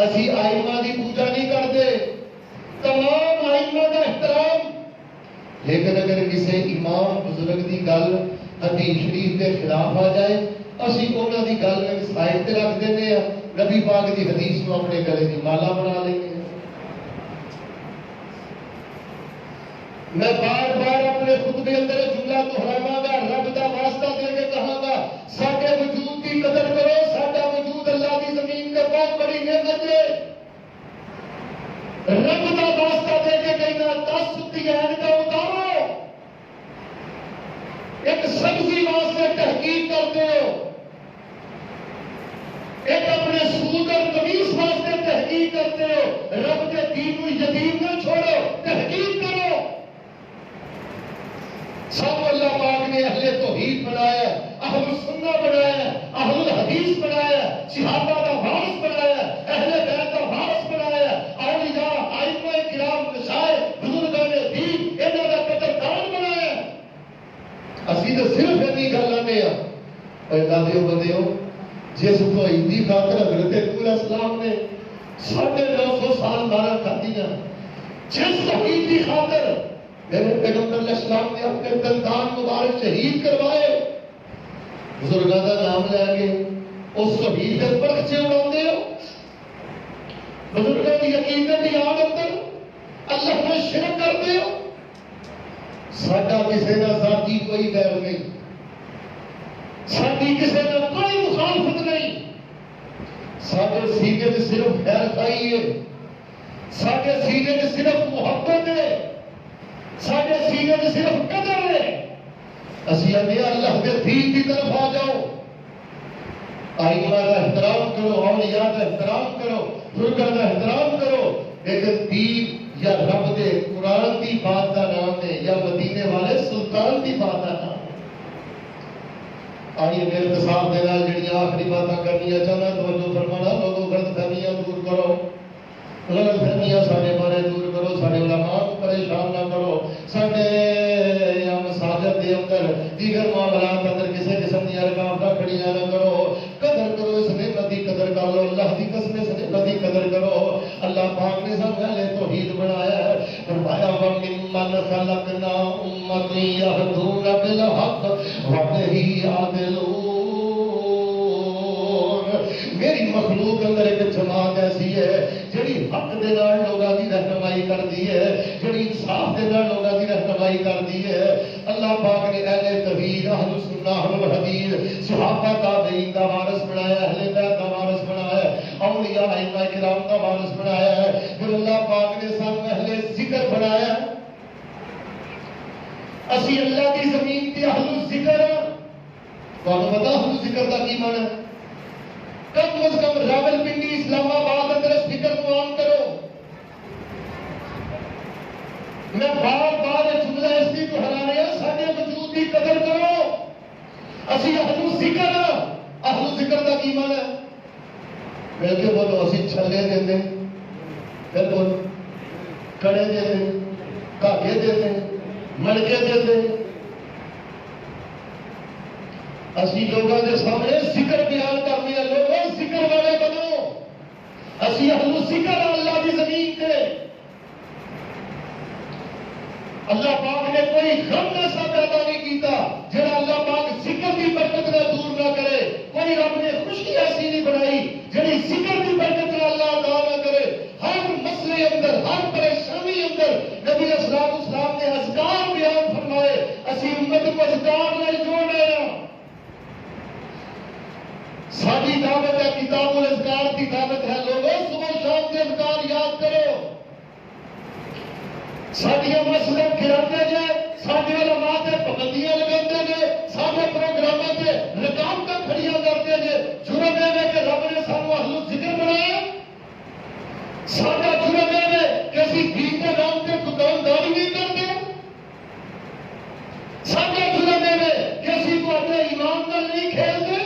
Speaker 1: اسی آئمہ دی پوجا نہیں کرتے، تمام آئمہ کا احترام، لیکن اگر کسی امام بزرگ دی گل حدیث شریف کے خلاف آ جائے اسی انہاں دی گل میں سائڈ تے رکھ دینے ہیں، نبی پاک دی حدیث کو اپنے گلے کی مالا بنا لیں گے۔ میں بار بار اپنے خطبے اندر جملہ دہراواں گا، رب دا واسطہ دے کے کہاں گا ساڈے وجود کی قدر کرو، ساڈا وجود اللہ کی زمین تے بہت بڑی نعمت ہے، رب دا واسطہ دے کے کہنا 10 ستی کا اتارو، ایک سبزی واسطے تحقیق کرتے ہو، ایک اپنے سود اور قمیص واسطے تحقیق کرتے ہو، رب کے دین کو یتیم نہ چھوڑو، تحقیق کرو۔ سب اللہ پاک نے اہل توحید بنایا، اہل السنہ بنایا، اہل الحدیث بنایا، صحابہ کا وارث بنایا، اہل بیت کا وارث بنایا، اولیاء ائمہ کرام مشائخ بزرگان دین انہاں دا قدردان بنایا۔ اسی تو صرف اتنی گل آنے ہیں اے دادیو بندیو، جس توحید دی خاطر حضرت علیہ السلام نے 950 سال مارا کھادیاں، جس توحید دی خاطر میرے پیغمبر علیہ السلام نے اپنے دندان مبارک شہید کروائے، بزرگاں دا نام لے کے اس توحید دے پرچے اڑاندے ہو، بزرگاں دی عقیدت دی آگ اندر اللہ کو شرک کرتے ہو۔ ساڈا کسی نہ ذاتی کوئی غیر نہیں، ساڈی کسی نہ کوئی مخالفت نہیں، ساڈے سینے میں صرف خیر خائی ہے، ساڈے سینے میں صرف محبت ہے، ساڈے سینے میں صرف قدر ہے۔ اسی آنے اللہ کے دین کی طرف آ جاؤ، آئمہ کا احترام کرو، اولیاء کا احترام کرو، بزرگاں کا احترام کرو، لیکن دین یا رب دے قرآن کی بات کا نام ہے یا مدینے والے سلطان کی بات کا نام ہے۔ آئیے میرے اختصار دے نال جڑیاں آخری باتاں کرنی چاہنا توجہ فرمانا، لوگوں غلط فہمیاں دور کرو، غلط فہمیاں سارے بارے دور کرو، سارے علماء کو پریشان نہ کرو، سارے مساجد دے اندر دیگر معاملات اندر کسی قسم کی رکاوٹاں کھڑیاں نہ کرو، قدر کرو اس نعمت کی قدر کر لو، اللہ کی قسم اس نعمت کی قدر کرو۔ اللہ پاک نے سب اہل توحید بنایا ہے، فرمایا وَمِمَّنْ خَلَقْنَا أُمَّةً يَهْدُونَ بِالْحَقِّ وَبِهِ يَعْدِلُونَ۔ میری مخلوق اندر ایک جماعت ایسی ہے جڑی حق دے نال لوگاں دی رہنمائی کردی ہے، جڑی انصاف دے نال لوگاں دی رہنمائی کردی ہے۔ اللہ پاک نے اہل توحید، اہل سنت، اہل الحدیث، صحابہ تابعین کا وارث بنایا، اہل بیت کا وارث بنایا، اولیاء ائمہ کرام کا وارث بنایا ہے۔ پھر اللہ پاک نے سب اہل ذکر بنایا، اسی اللہ کی زمین کی اہل الذکر۔ تمہیں پتا اہل ذکر کا کی معنی ہے؟ کم از کم راولپنڈی اسلام آباد اندر اس فکر کو عام کرو۔ میں بار بار جملہ اس لیے دہرا رہا ہوں، سارے وجود کی قدر کرو، اسی اہل ذکر۔ اہل ذکر کا کی معنی ہے؟ میں کہ بولو اسی چھلے دیں، بالکل کڑے دیتے, دھاگے دیتے, ملکے دیتے. اسی لوگوں کے سامنے ذکر بیان کرنے ہیں. لوگوں ذکر والے بنو. اسی اہل ذکر اللہ کی زمین تے. اللہ پاک نے کوئی غم ایسا پیدا نہیں کیتا جڑا اللہ پاک ذکر کی برکت نہ دور نہ کرے. کوئی رب نے خوشی ایسی نہیں بنائی جڑی ذکر کی برکت نہ اللہ عطا نہ کرے. ہر مسئلے اندر, ہر پریشانی اندر نبی اسلام نے اذکار بیان فرمائے. اسی امت کو اذکار نال جوڑ رہے ہیں. ساری دعوت ہے کتاب الاذکار کی دعوت ہے. لوگوں صبح شام کے اذکار یاد کرو. ساڈیاں مسجد گراتے جائے, سارے علماء تے پابندیاں لگاتے جائے, سارے پروگراموں سے رکاوٹیں کھڑیاں کرتے جائے. جرم ہے کہ رب نے سانو اہل ذکر بنایا. ساڈا جرم ہے کہ اسی دین کے نام سے دکانداری نہیں کرتے. ساڈا جرم ہے کہ اسی کو اپنے ایمان نال نہیں کھیلتے.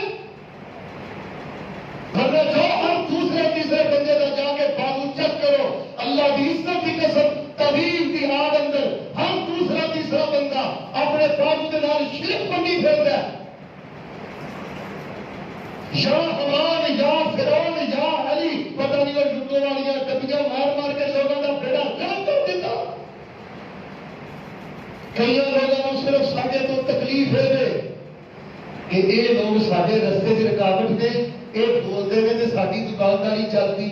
Speaker 1: ورنہ جو ہر دوسرے تیسرے بندے کا جا کے بازو چیک کرو, اللہ کی عزت کی قسم طویل کی آڑ اندر ہر دوسرا تیسرا بندہ اپنے بازو کے نال شرک بنی پھرتا ہے. یا حمان, یا فرعون, یا علی, پتہ نہیں وہ جوتوں والیاں ڈبیاں مار مار کے لوگوں کا بیڑا غرق کر دیتا. کئی لوگوں کو صرف ساڈے تو تکلیف ہے کہ یہ لوگ سارے رستے کی رکاوٹ نے, یہ بولتے ہیں تو ساری دکانداری چلتی.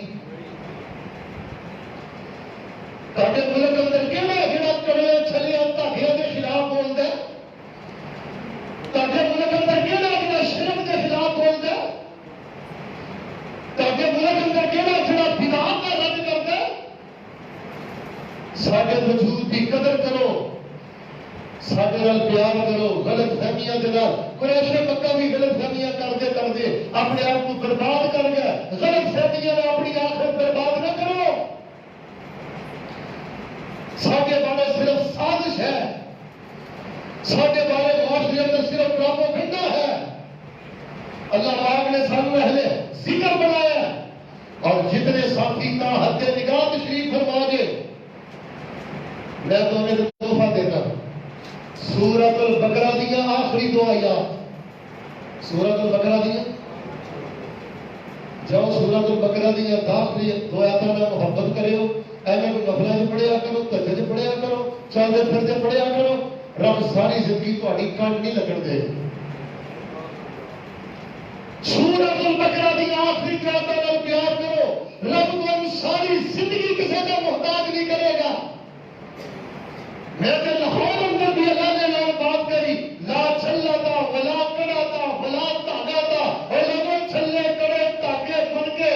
Speaker 1: تاکہ ملک اندر کہڑا جڑا کڑے چھلیا دھاگیاں کے خلاف بولتا ہے؟ تاکہ ملک اندر کہڑا جڑا شرک کے خلاف بولتا ہے؟ تاکہ ملک اندر کہڑا جڑا بدعت کا رد کرتا ہے؟ سارے وجود کی قدر کرو, سارے نال پیار کرو. غلط فہمیاں کے نال قریش مکہ بھی غلط فہمیاں کرتے کرتے اپنے آپ کو برباد کر گیا. غلط فہمیاں نے اپنی آخرت برباد نہ کرو. ساڈے بارے صرف سازش ہے, ساڈے بارے معاشرے اندر صرف پروپیگنڈا ہے. اللہ پاک نے سانو اہل ذکر بنایا اور جتنے ساتھی تا حد نگاہ تشریف فرما دے. میں تمہیں تحفہ دیتا ہوں. سورۃ البقرہ دیا آخری دو آیات. سورۃ البقرہ دیا جاؤ, سورۃ البقرہ دیا آخری دو آیاتاں میں محبت کرے ہو. ایویں کوئی نفلیں پڑھیا کرو, تہجد پڑھیا کرو, چلتے پھرتے پڑھیا کرو. رب ساری زندگی تہاڈی کنڈ نہیں لگن دے. سورۃ البقرہ دی آخری آیاتاں نال پیار کرو. رب تمہیں ساری زندگی کسی کا محتاج نہیں کرے گا. میں کہ لاہور اندر بھی اللہ نے نام بات کری, لا چھلاتا ولا کڑاتا ولا تاگاتا. اور لوگوں چھلے کڑے تاگے بن کے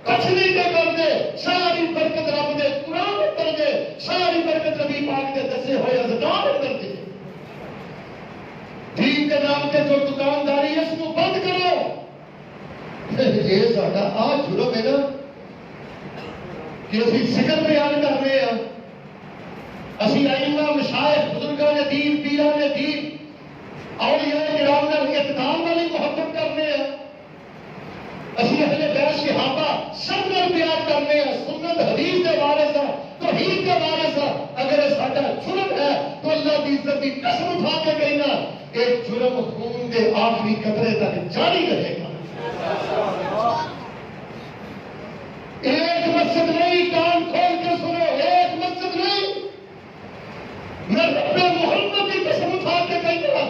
Speaker 1: کچھ نہیں دے کرتے. ساری برکت رب دے قرآن اتر دے, ساری برکت نبی پاک دے دسے ہوئے اذکار اتر دے. دین کے نام سے جو دکانداری اس کو بند کرو. یہ ساڈا آ جرم ہے نا کہ اسی ذکر بیان کر رہے ہیں. اسی ائمہ مشائخ بزرگان دین, پیران دین, اولیاء کرام نال اعتقاد والی محبت کرنے ہیں. اسی اہل بیت صحابہ سب نال پیار کرنے ہیں. سنت حدیث کے وارث ہیں, توحید کے وارث ہیں. اگر یہ ساڈا جرم ہے تو اللہ کی عزت کی قسم اٹھا کے کہنا ایک جرم خون کے آخری قطرے تک جاری رہے گا. ایک مسجد نہیں, کان کھول کے سنو, ایک مسجد نہیں. میں رب محمد کی قسم اٹھا کے کہنا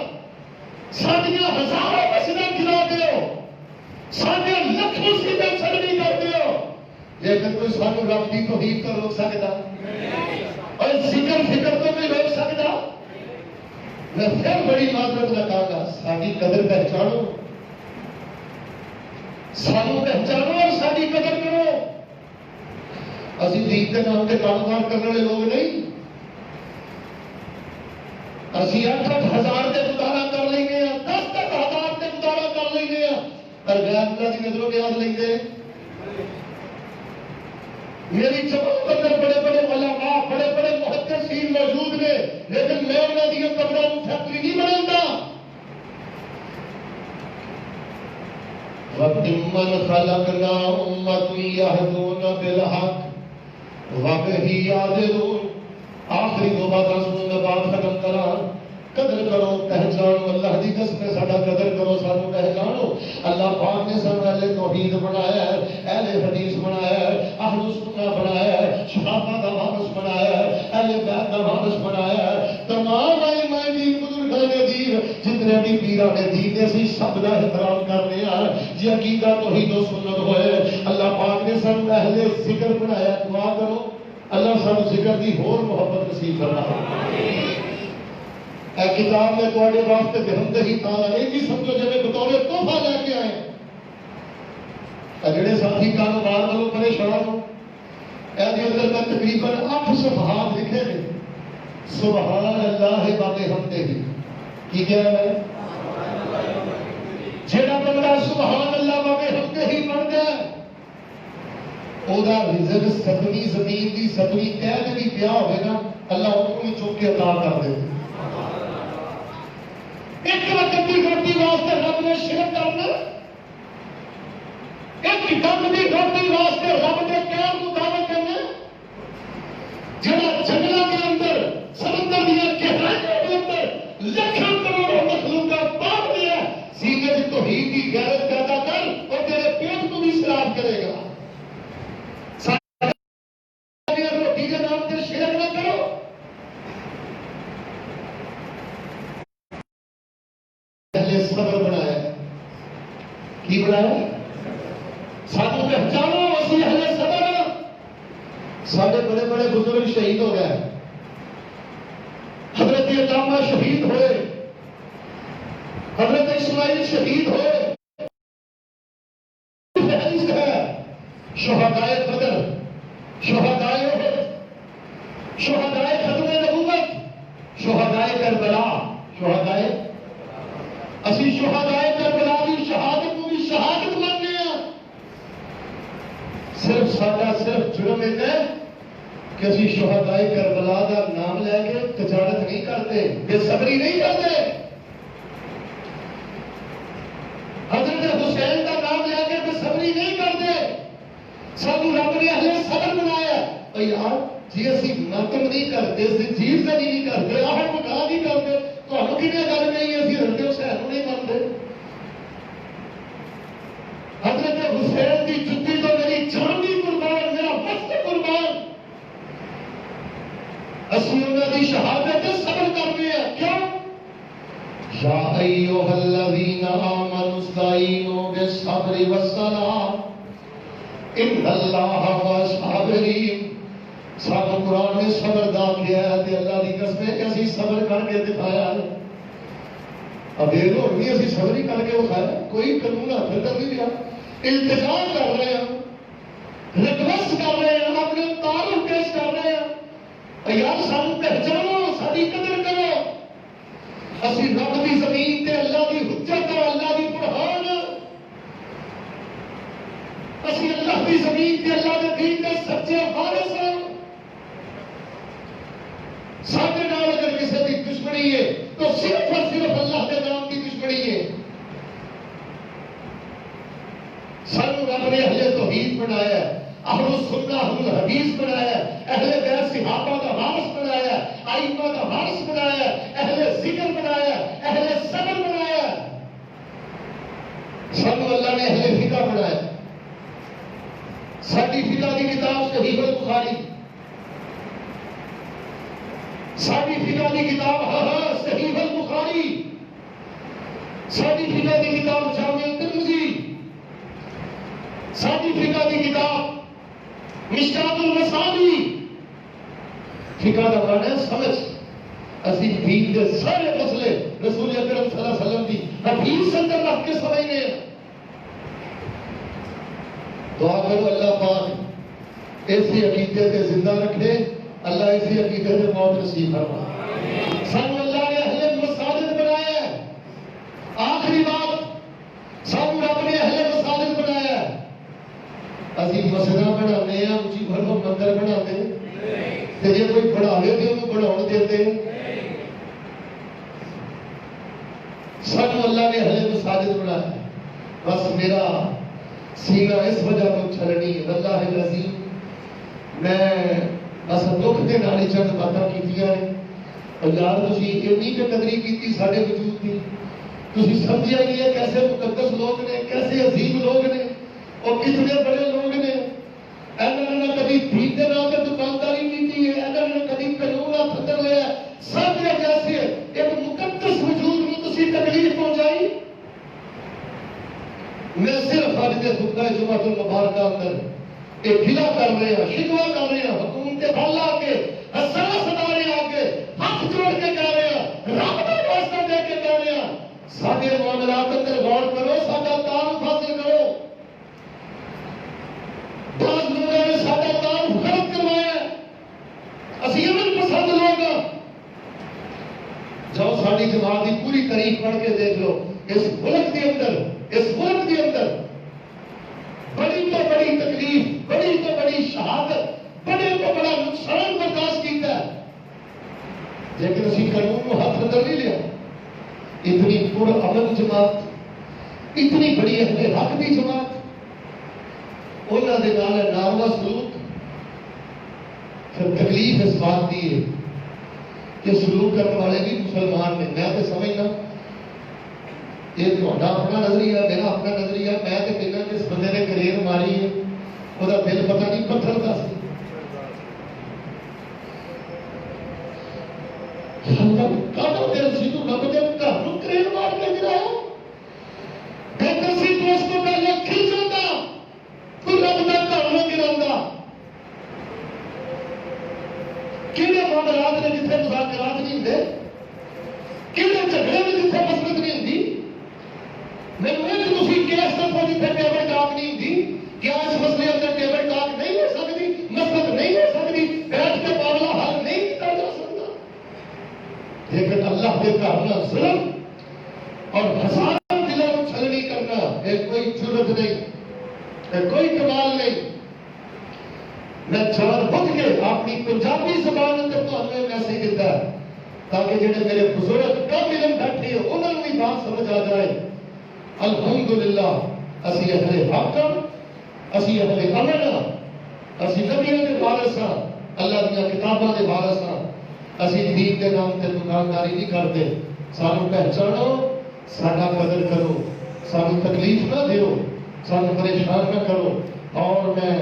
Speaker 1: ساڈیاں ہزاروں مسجدیں گرا دیو, ساڈے لکھوں سیدھے چھڑنی کر دیو, لیکن کوئی سانو رب کی توحید تو روک سکتا اور ذکر فکر تو نہیں روک سکتا. میں پھر بڑی معذرت نہ کہا گا, ساری قدر پہچانو, سانو پہچانو اور ساری قدر کرو. اسی دین کے نام کے کاروبار کرنے والے لوگ نہیں. اسی 8-8 ہزار کے گزارا کر لیں گے, 10-10 ہزار کے گزارا کر لیں گے, اور غیر اللہ کی نظروں کے یاد لیں گے. میری جماعت اندر بڑے بڑے علماء, بڑے بڑے محدثین موجود نے, لیکن میں انہوں نے قبروں کو فیکٹری نہیں بناتا. وَمِمَّنْ خَلَقْنَا أُمَّةً يَهْدُونَ بِالْحَقِّ واقعی یاد ضرور آخری دو باتیں سنوں میں بات ختم کرا. قدر کرو پہچانو اللہ دی قسم ہے ساڈا قدر کرو سانو پہچانو. اللہ پاک نے سانو اہل توحید بنایا ہے, اہل حدیث بنایا ہے, اہل سنت بنایا ہے, صحابہ کا وارث بنایا ہے, اہل بیت کا وارث بنایا ہے. تمام ائمہ دین بزرگان دین جتنے بھی پیران دین نے اسی سب کا احترام کرنے ہیں جی عقیدہ توحید و سنت ہوئے. اللہ پاک نے سانو اہل ذکر بنایا. دعا کرو اللہ سانو ذکر دی ہور محبت نصیب فرمائے. اے کتاب میں تواڈے واسطے بہمدہی تعالیٰ یہ بھی سمجھو جب بطور تحفہ لے کے آئے. جڑے ساتھی کاروبار والوں پریشان ہو اے دے اندر میں تقریباً 8 صفحات لکھے نے. سبحان اللہ وبحمدہ کی کیا ہے؟ جڑا بندہ سبحان اللہ وبحمدہ پڑھدا ہے اودا رزق ستویں زمین دی ستویں تہہ تے بھی پیا ہوے نا اللہ اس کو چوک کے عطا کر دے. ایک وقت کی روٹی واسطے رب نے شرک کرنا, ایک کم کی روٹی واسطے رب نے قیام کو دعوت کرنا. جڑا جنگلوں کے اندر سمندر دیا گہرائیوں کے اندر لاکھوں کروڑوں مخلوقات پال لیا سینے کی توحید کی غیرت پیدا کر اور تیرے پیٹ کو بھی سیراب کرے گا. روٹی کے نام سے شرک نہ کرو. صبر بنایا کی بنایا سانو پہچانو اسی اہل صبر. سارے بڑے بڑے بزرگ شہید ہو گئے. حضرت علامہ شہید ہوئے, حضرت اسماعیل شہید ہوئے. حدیث ہے شہدائے بدر, شہدائے احد, شہدائے ختم نبوت, شہدائے کربلا, شہدائے اسی شہدائے کربلا کی شہادت کو بھی شہادت ماننے ہیں. صرف ساڈا صرف جرم ہے کہ اسی شہدائے کربلا کا نام لے کے تجارت نہیں کرتے, بے صبری نہیں کرتے. حضرت حسین کا نام لے کے بے صبری نہیں کرتے. سانو رب نے اہل صبر بنایا. اور یار جی اسی ماتم نہیں کرتے, جیز نہیں کرتے, آہٹ مکا نہیں کرتے تو ہم کنے گل نہیں اسی رنڈے حسین نہیں مانتے. حضرت حسین کی جتی تو میری جان بھی قربان, میرا وقت قربان. اسی انہوں کی شہادت صبر کرتے ہیں. کیوں؟ یا ایھا الذین آمنوا استعینوا بالصبر والصلاۃ ان اللہ مع الصابرین. سانو قرآن نے صبر دا کیا ہے تے اللہ دی قسم ہے کہ اسی صبر کر کے دکھایا ہے. اب یہ لوگ بھی اسی صبر ہی کر کے دکھایا. کوئی قانون حاصل کر نہیں دیا, التجا کر رہے ہیں, ریکویسٹ کر رہے ہیں, اپنے تعارف پیش کر رہے ہیں. یار سانو پہچانو, ساری قدر کرو. اسی رب دی زمین تے اللہ دی حجت اور اللہ دی برہان, اسی اللہ دی زمین تے اللہ دے دین دے سچے وارث ہیں. سارے نال اگر کسی کی دشمنی ہے تو صرف اور صرف اللہ کے نام کی دشمنی ہے. سانو رب نے اہل توحید بنایا, اہل سنت اہل حدیث بنایا, اہل بیت صحابہ کا وارث بنایا, ائمہ کا وارث بنایا, اہل ذکر بنایا, اہل صبر بنایا. سانو اللہ نے اہل فقہ بنایا. ساری فقہ کی کتاب صحیح البخاری, ساری فقہ کی کتاب صحیح البخاری, ساری فقہ کی کتاب جامع ترمذی, ساری فقہ کی کتاب مشکات المصابیح. فقہ کا معنی ہے سمجھ. اسی دین کے سارے مسئلے رسول اکرم صلی اللہ علیہ وسلم کی حدیث سے اندر رکھ کے سمجھنے ہیں. دعا کرو اللہ پاک ایسی عقیدے سے زندہ رکھے, اللہ اسی عقیدے سے موت نصیب فرمائے. سانو اللہ نے اہل مساجد بنایا ہے. آخری بات, سانو رب نے اہل مساجد بنایا ہے. اسی مسجد بنانے ہیں, اونچی بھرو مندر بناتے ہیں, تے جے کوئی بڑھاوے تے انہوں بڑھاؤ دیتے ہیں. سانو اللہ نے اہل مساجد بنایا ہے. بس میرا سینہ اس وجہ تو چھلنی ہے, واللہ العظیم میں بس دکھ کے نال چند باتاں کیتیاں نے اور یار تسی اینی کہ قدری کیتی ساڈے وجود کی تسی سمجھیا نہیں ہے کیسے مقدس لوگ نے کیسے عظیم لوگ نے اور کتنے بڑے لوگ نے انہوں نے کبھی دین کے نام پہ دکانداری کی ہے انہوں نے کبھی قانون ہاتھ اندر لیا سب نے کیسے ایک مقدس وجود میں تسی تکلیف پہنچائی میں صرف آج کے خطبہ جمعہ المبارکہ اندر ایک گلہ کر رہے ہیں شکوہ کر رہے ہیں حکومت بالا کے حساس ادارے آ کے ہاتھ جوڑ کے کہہ رہے ہیں رب کا واسطہ دے کے کہہ رہے ہیں سارے معاملات اندر غور کرو سارا تعارف حاصل کرو بعض لوگوں نے سارا تعارف غلط کروایا اسی امن پسند لوگ جاؤ ساری جماعت کی پوری تاریخ پڑھ کے دیکھ لو اس ملک کے اندر بڑی تو بڑی تکلیف بڑی تو بڑی شہادت بڑے تو بڑا نقصان برداشت کیتا ہے لیکن اسی قانون کو ہاتھ اندر نہیں لیا اتنی پر امن جماعت اتنی بڑی اہل حق کی جماعت انہوں نے ناروا سلوک پھر تکلیف اس بات دی ہے کہ سلوک کرنے والے بھی مسلمان نے میں تو سمجھنا یہ تھوڑا اپنا نظریہ میرا اپنا نظریہ میں تو کہنا کہ اس بندے نے کریئر ماری ہے وہ دل پتہ نہیں پتھر کا سی کب دل سی تو رب دے گھر کو کریئر مار کے گرایا بہتر سی تو اس کو پہلے کھل جاتا تو رب دا گھر نہ گراؤں کہڑے معاملات نے جتنے مذاکرات نہیں ہوتے کہڑے جھگڑے میں جتنے مسلط نہیں ہوتی میں تھی کیس دسو جتنے ٹیبل ٹاک نہیں ہوتی کیا اس مسئلے اندر ٹیبل ٹاک نہیں ہو سکتی مسلط نہیں ہو سکتی بیٹھ کے معاملہ حل نہیں کیا جا سکتا لیکن اللہ کے کہنا ظلم اور فساد دلوں میں چھلنی کرنا ایک کوئی جرت نہیں کوئی کمال نہیں میں جان بوجھ کے اپنی پنجابی زبان اندر تو ہمیں میسیج دیتا ہے تاکہ جڑے میرے بزرگ کم علم بیٹھے ہو انہوں نے بھی بات سمجھ آ جائے الحمدللہ اسی اہل حق اسی اہل امن اسی نبیوں کے وارث ہاں اللہ دیا کتاباں کے وارث ہاں اسی دین کے نام تے دکانداری نہیں کرتے سانو پہچانو ساڈا قدر کرو سانو تکلیف نہ دیو سانو پریشان نہ کرو اور میں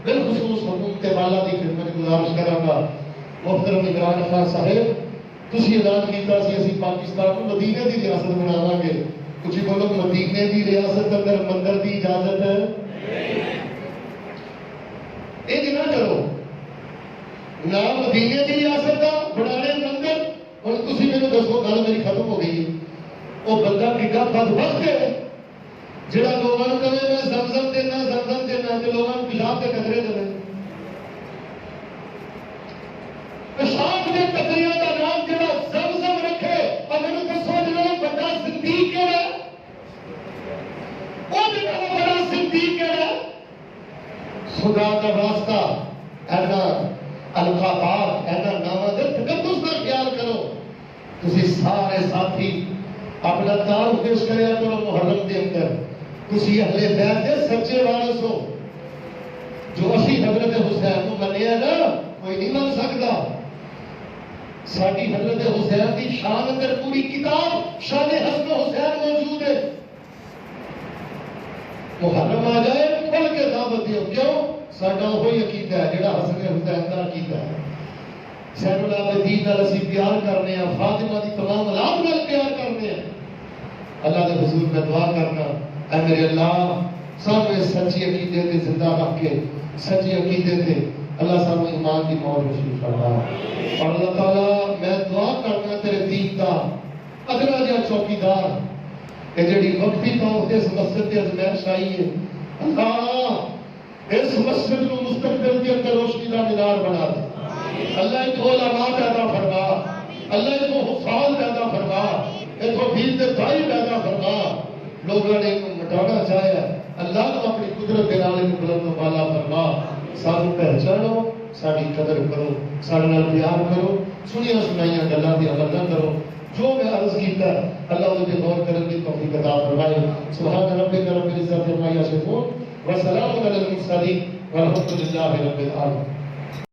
Speaker 1: بالخصوص حکومت بالا کی خدمت گزارش کراں گا محترم عمران خان صاحب تسی اعلان کیتا سی اسی پاکستان کو مدینے دی ریاست بناواں گے کچھ بولو مدینے دی ریاست اندر مندر دی اجازت ہے یہ نہ کرو نہ مدینے دی ریاست دا بنانے مندر اور تسی میرے دسو گل میری ختم ہو گئی وہ بندہ کڈا بدبخت ہے جڑا لوگوں کو کہے میں زمزم دینا تے لوگوں کو پیشاب کے قطرے دے پیشاب کے قطریاں کا نام جڑا زمزم رکھے اور میرے کو سوچ رہا بڑا صدیق ہے وہ جڑا بڑا صدیق ہے خدا کا واسطہ اینا القابات اینا نامہ دے تقدس کا خیال کرو تسی سارے ساتھی اپنا تعارف پیش کریا کرو محرم کے اندر تسی اہل بیت دے سچے وارث ہو جو اسی حضرت حسین کو منیا نا کوئی نہیں من سکتا ساری حضرت حسین کی شان اندر پوری کتاب شان حسن حسین موجود ہے محرم آ جائے کھل کے دعوت دیو کیوں ساڈا وہی عقیدہ ہے جڑا حسن حسین کا عقیدہ ہے زین العابدین نال اسی پیار کرنے ہیں فاطمہ دی تمام اولاد نال پیار کرنے ہیں اللہ کے حضور میں دعا کرنا اے میرے اللہ سامنے سچی عقیدے تے زندہ رکھ کے سچی عقیدے تے اللہ سامنے ایمان کی مور نصیب فرما اور اللہ تعالی میں دعا کرنا تیرے دین دا ادنا جا چوکیدار کہ جڑی وقتی طور تے اس مسجد تے ازمائش آئی ہے اللہ اس مسجد کو مستقبل کے اندر روشنی کا مینار بنا دے اللہ اس کو علماء پیدا فرما اللہ اس کو حفاظ پیدا فرما اس کو دین دے دائی پیدا فرما لوگوں نے مٹانا چاہیا اللہ کو اپنی قدرت دے نال بلند و بالا فرما سانو پہچانو ساری قدر کرو سارے نال پیار کرو سنیا سنائیاں گلاں دی عمل نہ کرو جو میں عرض کیتا اللہ مجھے غور کرنے کی توفیق عطا فرمائے سبحان ربک رب العزت عما یصفون وسلام علی المرسلین والحمد للہ رب العالمین